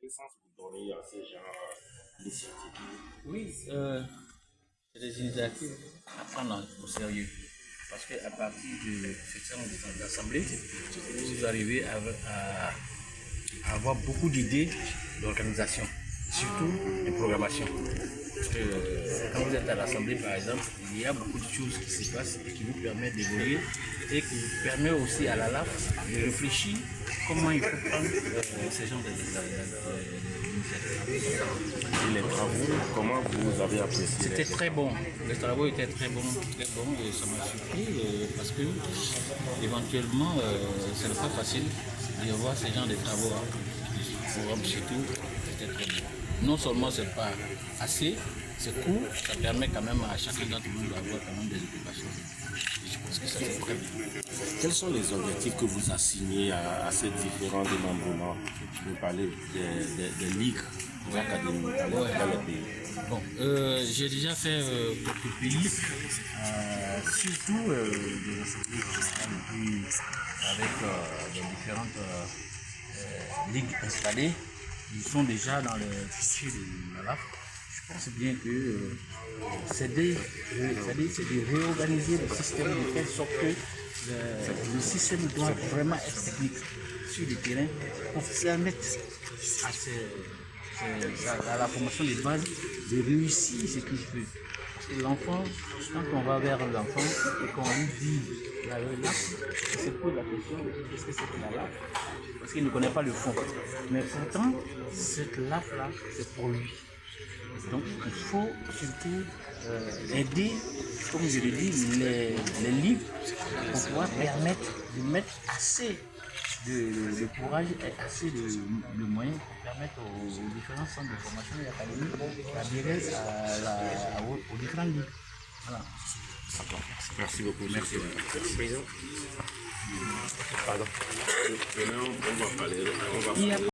sens vous donnez à ces genre d'initiatives? Oui, c'est des initiatives à prendre au sérieux. Parce qu'à partir de cette séance d'assemblée, vous arrivez à avoir beaucoup d'idées d'organisation, surtout de programmation. Parce que quand vous êtes à l'Assemblée, par exemple, il y a beaucoup de choses qui se passent et qui vous permettent d'évoluer et qui vous permet aussi à la LAF de réfléchir comment il faut prendre ces genres d'initiatives. Et les travaux, comment vous avez apprécié? C'était très bon. Les travaux étaient très bons et ça m'a surpris parce que éventuellement ce n'est pas facile de voir ces genres de travaux. Pour surtout, c'était très bon. Non seulement c'est pas assez, c'est court, ça permet quand même à chacun d'entre nous d'avoir quand même des occupations. Je pense que ça c'est très bien. Quels sont les objectifs que vous assignez à ces différents démembrements? Je veux parler des ligues, des académies dans les pays. Bon, j'ai déjà fait quelques pays, surtout des assemblées générales avec les différentes ligues installées. Ils sont déjà dans le fichier de la LAF. Je pense bien que c'est de réorganiser le système de telle sorte que le système doit vraiment être technique sur le terrain pour permettre à la formation de base de réussir ce qu'il veut. Parce que l'enfant, quand on va vers l'enfant et qu'on lui dit la LAF, il se pose la question de qu'est-ce que c'est que la LAF, parce qu'il ne connaît pas le fond. Mais pourtant, cette LAF-là, c'est pour lui. Donc il faut surtout aider, comme je l'ai dit, les livres pour pouvoir permettre de mettre assez de courage et assez de moyens pour permettre aux différents centres de formation et académiques d'adhérer aux différents livres. Voilà. Merci beaucoup. Merci. Pardon. Maintenant, on va parler.